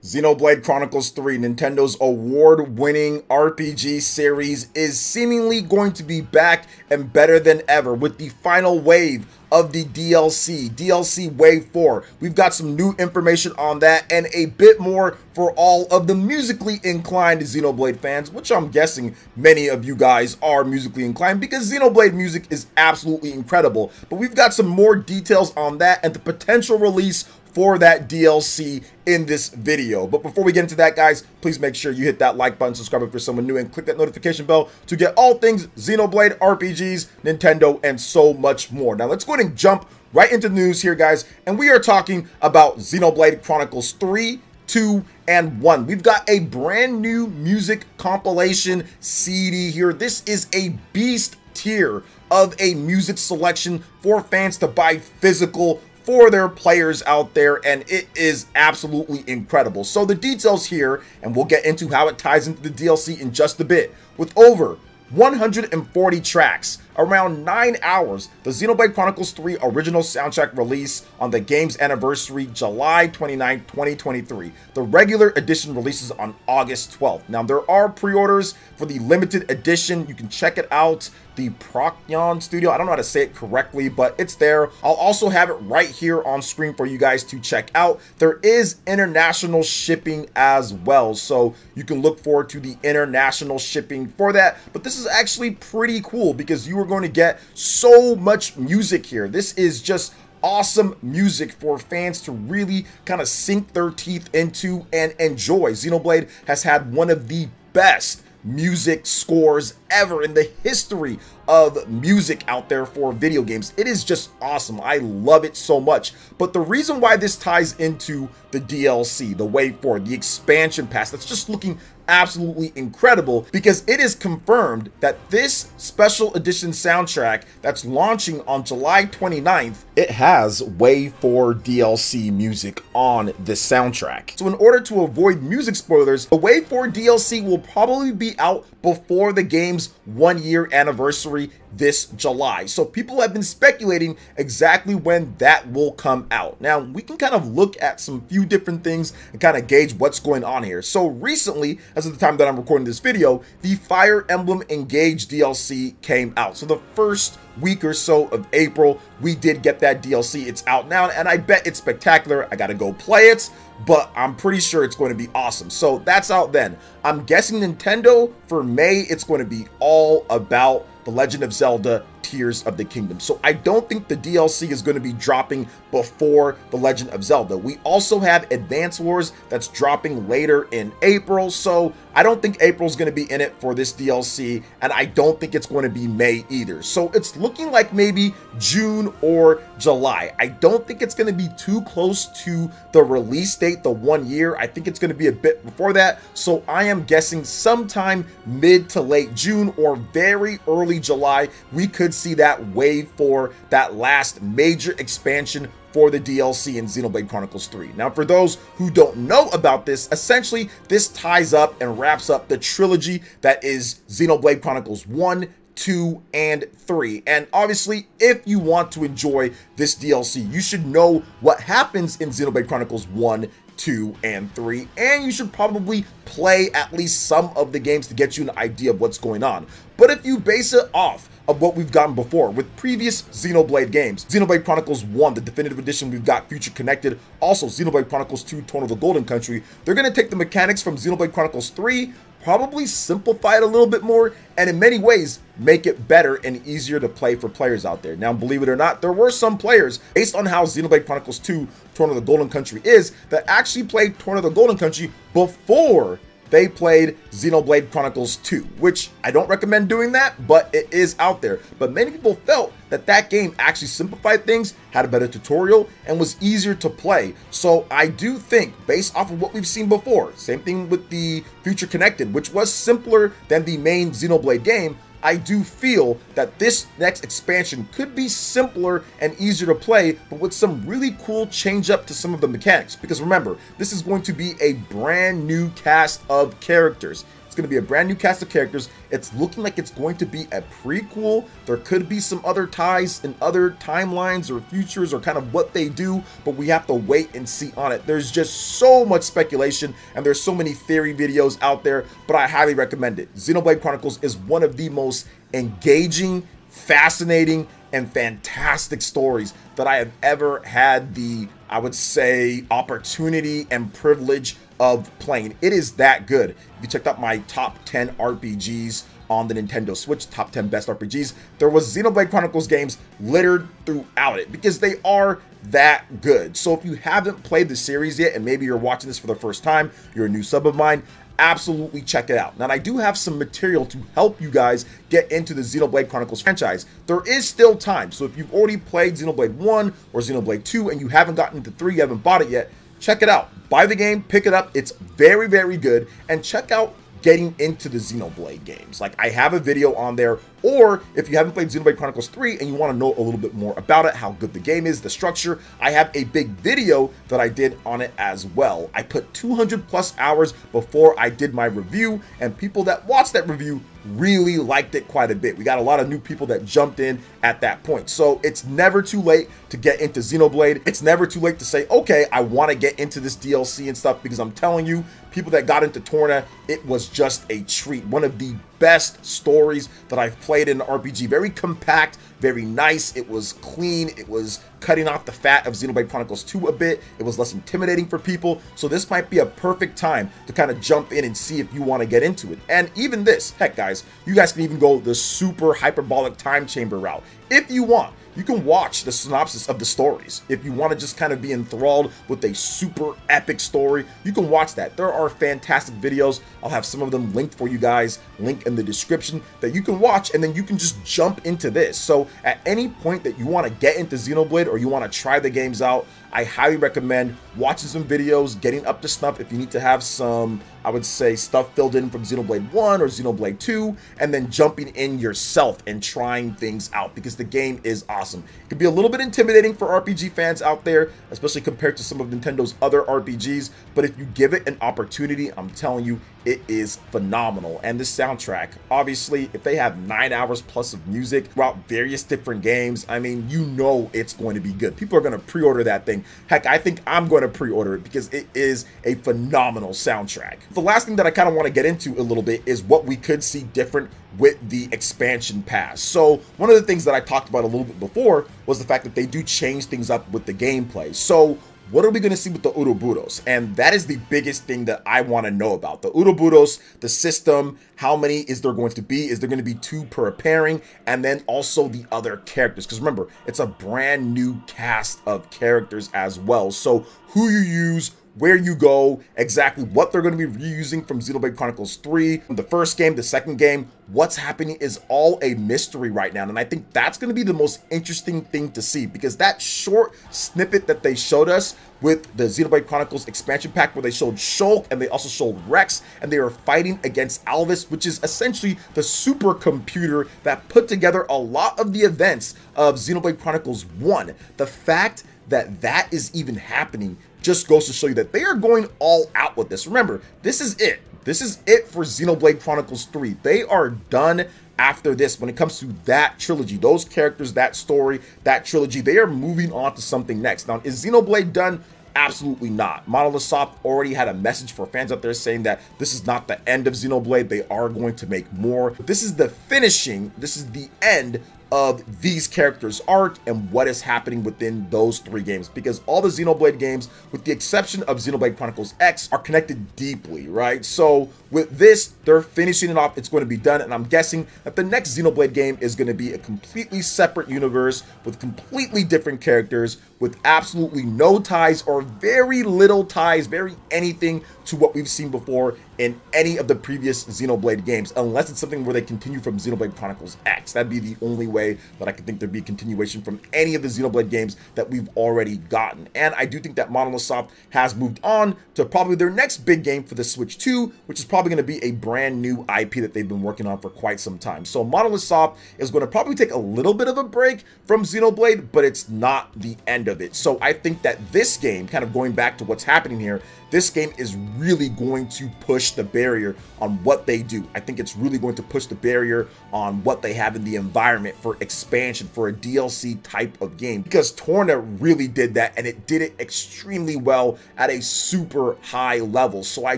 Xenoblade Chronicles 3, Nintendo's award-winning RPG series, is seemingly going to be back and better than ever with the final wave of the DLC Wave 4. We've got some new information on that and a bit more for all of the musically inclined Xenoblade fans, which I'm guessing many of you guys are musically inclined because Xenoblade music is absolutely incredible. But we've got some more details on that and the potential release for that DLC in this video. But before we get into that, guys, please make sure you hit that like button, subscribe if you're someone new, and click that notification bell to get all things Xenoblade, RPGs, Nintendo, and so much more. Now let's go ahead and jump right into the news here, guys, and we are talking about Xenoblade Chronicles 3, 2, and 1. We've got a brand new music compilation CD here. This is a beast tier of a music selection for fans to buy physical for their players out there, and it is absolutely incredible. So the details here, and we'll get into how it ties into the DLC in just a bit. With over 140 tracks, around 9 hours, the Xenoblade Chronicles 3 original soundtrack release on the game's anniversary, July 29, 2023. The regular edition releases on August 12th. Now, there are pre-orders for the limited edition. You can check it out. The Procyon Studio, I don't know how to say it correctly, but it's there. I'll also have it right here on screen for you guys to check out. There is international shipping as well, so you can look forward to the international shipping for that. But this is actually pretty cool because you are going to get so much music here. This is just awesome music for fans to really kind of sink their teeth into and enjoy. Xenoblade has had one of the best music scores ever in the history of music out there for video games. It is just awesome. I love it so much. But the reason why this ties into the DLC, the Wave 4, the expansion pass, that's just looking absolutely incredible, because it is confirmed that this special edition soundtrack that's launching on July 29th, it has Wave 4 DLC music on this soundtrack. So in order to avoid music spoilers, the Wave 4 DLC will probably be out before the game's 1-year anniversary this July. So people have been speculating exactly when that will come out. Now, we can kind of look at some few different things and kind of gauge what's going on here. So recently, as of the time that I'm recording this video, the Fire Emblem Engage DLC came out. So the first week or so of April, we did get that DLC. It's out now, and I bet it's spectacular. I gotta go play it, but I'm pretty sure it's going to be awesome. So that's out then. I'm guessing Nintendo, for May, it's going to be all about The Legend of Zelda Tears of the Kingdom. So I don't think the DLC is going to be dropping before The Legend of Zelda. We also have Advance Wars that's dropping later in April, so I don't think April's going to be in it for this DLC, and I don't think it's going to be May either. So it's looking like maybe June or July. I don't think it's going to be too close to the release date, the 1 year. I think it's going to be a bit before that, so I am guessing sometime mid to late June or very early July, we could see that Wave 4, that last major expansion for the DLC in Xenoblade Chronicles 3. Now, for those who don't know about this, essentially this ties up and wraps up the trilogy that is Xenoblade Chronicles 1, 2, and 3. And obviously, if you want to enjoy this DLC, you should know what happens in Xenoblade Chronicles 1, 2, and 3, and you should probably play at least some of the games to get you an idea of what's going on. But if you base it off of what we've gotten before with previous Xenoblade games, Xenoblade Chronicles 1, the definitive edition, we've got Future Connected, also Xenoblade Chronicles 2, Torn of the Golden Country, they're going to take the mechanics from Xenoblade Chronicles 3, probably simplify it a little bit more, and in many ways make it better and easier to play for players out there. Now, believe it or not, there were some players, based on how Xenoblade Chronicles 2, Torn of the Golden Country is, that actually played Torn of the Golden Country before they played Xenoblade Chronicles 2, which I don't recommend doing that, but it is out there. But many people felt that that game actually simplified things, had a better tutorial, and was easier to play. So I do think, based off of what we've seen before, same thing with the Future Connected, which was simpler than the main Xenoblade game, I do feel that this next expansion could be simpler and easier to play, but with some really cool change up to some of the mechanics. Because remember, this is going to be a brand new cast of characters. It's going to be a brand new cast of characters. It's looking like it's going to be a prequel. There could be some other ties in other timelines or futures or kind of what they do, but we have to wait and see on it. There's just so much speculation and there's so many theory videos out there, but I highly recommend it. Xenoblade Chronicles is one of the most engaging, fascinating, and fantastic stories that I have ever had the, I would say, opportunity and privilege of playing. It is that good. If you checked out my top 10 RPGs on the Nintendo Switch, top 10 best RPGs, there was Xenoblade Chronicles games littered throughout it because they are that good. So if you haven't played the series yet and maybe you're watching this for the first time, you're a new sub of mine, absolutely check it out. Now, I do have some material to help you guys get into the Xenoblade Chronicles franchise. There is still time, so if you've already played Xenoblade 1 or Xenoblade 2 and you haven't gotten into 3, you haven't bought it yet, check it out. Buy the game, pick it up. It's very, very good. And check out getting into the Xenoblade games. Like, I have a video on there, or if you haven't played Xenoblade Chronicles 3 and you want to know a little bit more about it, how good the game is, the structure, I have a big video that I did on it as well. I put 200 plus hours before I did my review, and people that watched that review really liked it quite a bit. We got a lot of new people that jumped in at that point. So it's never too late to get into Xenoblade. It's never too late to say, okay, I want to get into this DLC and stuff, because I'm telling you, people that got into Torna, it was just a treat. One of the best stories that I've played in an RPG. Very compact, very nice. It was clean. It was cutting off the fat of Xenoblade Chronicles 2 a bit. It was less intimidating for people. So this might be a perfect time to kind of jump in and see if you want to get into it. And even this, heck guys, you guys can even go the super hyperbolic time chamber route if you want. You can watch the synopsis of the stories. If you want to just kind of be enthralled with a super epic story, you can watch that. There are fantastic videos. I'll have some of them linked for you guys, link in the description, that you can watch, and then you can just jump into this. So at any point that you want to get into Xenoblade or you want to try the games out, I highly recommend watching some videos, getting up to snuff if you need to have some, I would say, stuff filled in from Xenoblade 1 or Xenoblade 2, and then jumping in yourself and trying things out, because the game is awesome. It can be a little bit intimidating for RPG fans out there, especially compared to some of Nintendo's other RPGs, but if you give it an opportunity, I'm telling you, it is phenomenal. And the soundtrack, obviously, if they have 9 hours plus of music throughout various different games, I mean, you know it's going to be good. People are going to pre-order that thing. Heck, I think I'm going to pre-order it because it is a phenomenal soundtrack. The last thing that I kind of want to get into a little bit is what we could see different with the expansion pass. So one of the things that I talked about a little bit before was the fact that they do change things up with the gameplay. So what are we going to see with the Uroboros? And that is the biggest thing that I want to know about. The Uroboros, the system, how many is there going to be? Is there going to be 2 per pairing? And then also the other characters. Because remember, it's a brand new cast of characters as well. So who you use, where you go, exactly what they're going to be reusing from Xenoblade Chronicles 3, the first game, the second game, what's happening is all a mystery right now. And I think that's going to be the most interesting thing to see, because that short snippet that they showed us with the Xenoblade Chronicles expansion pack, where they showed Shulk and they also showed Rex, and they were fighting against Alvis, which is essentially the supercomputer that put together a lot of the events of Xenoblade Chronicles 1. The fact that that is even happening just goes to show you that they are going all out with this. Remember, this is it. This is it for Xenoblade Chronicles 3. They are done after this when it comes to that trilogy. Those characters, that story, that trilogy, they are moving on to something next. Now, is Xenoblade done? Absolutely not. Monolith Soft already had a message for fans out there saying that this is not the end of Xenoblade. They are going to make more. This is the finishing. This is the end of these characters' arc and what is happening within those 3 games, because all the Xenoblade games, with the exception of Xenoblade Chronicles X, are connected deeply, right? So with this, they're finishing it off. It's going to be done, and I'm guessing that the next Xenoblade game is going to be a completely separate universe with completely different characters, with absolutely no ties or very little ties, very anything to what we've seen before in any of the previous Xenoblade games, unless it's something where they continue from Xenoblade Chronicles X. That'd be the only way that I could think there'd be a continuation from any of the Xenoblade games that we've already gotten. And I do think that Monolith Soft has moved on to probably their next big game for the Switch 2, which is probably going to be a brand new IP that they've been working on for quite some time. So Monolith Soft is going to probably take a little bit of a break from Xenoblade, but it's not the end of it. So I think that this game, kind of going back to what's happening here, this game is really going to push the barrier on what they do. I think it's really going to push the barrier on what they have in the environment for expansion, for a DLC type of game, because Torna really did that, and it did it extremely well at a super high level. So I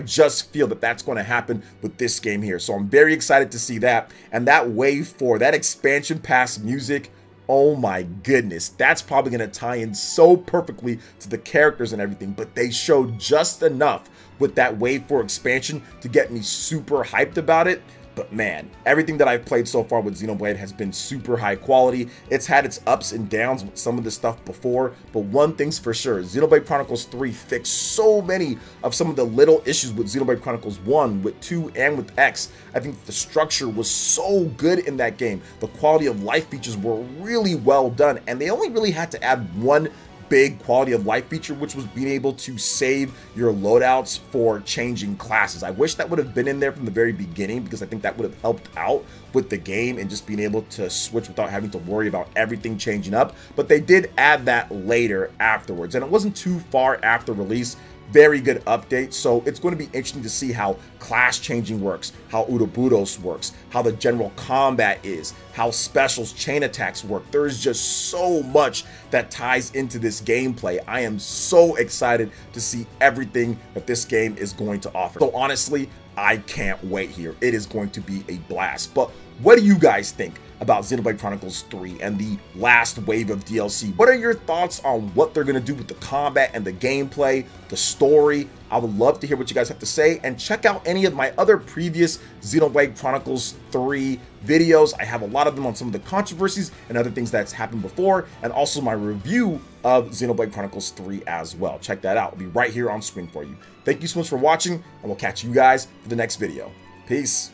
just feel that that's going to happen with this game here. So I'm very excited to see that. And that wave 4, that expansion pass music, oh my goodness, that's probably going to tie in so perfectly to the characters and everything. But they showed just enough with that wave 4 expansion to get me super hyped about it. But man, everything that I've played so far with Xenoblade has been super high quality. It's had its ups and downs with some of the stuff before, but one thing's for sure, Xenoblade Chronicles 3 fixed so many of some of the little issues with Xenoblade Chronicles 1, with 2, and with X. I think the structure was so good in that game. The quality of life features were really well done, and they only really had to add one big quality of life feature, which was being able to save your loadouts for changing classes. I wish that would have been in there from the very beginning, because I think that would have helped out with the game and just being able to switch without having to worry about everything changing up. But they did add that later afterwards, and it wasn't too far after release. Very good update. So it's going to be interesting to see how class changing works, how Uroburos works, how the general combat is, how specials, chain attacks work. There's just so much that ties into this gameplay. I am so excited to see everything that this game is going to offer. So honestly, I can't wait here. It is going to be a blast. But what do you guys think about Xenoblade Chronicles 3 and the last wave of DLC? What are your thoughts on what they're going to do with the combat and the gameplay, the story? I would love to hear what you guys have to say, and check out any of my other previous Xenoblade Chronicles 3 videos. I have a lot of them on some of the controversies and other things that's happened before, and also my review of Xenoblade Chronicles 3 as well. Check that out. It'll be right here on screen for you. Thank you so much for watching, and we'll catch you guys for the next video. Peace.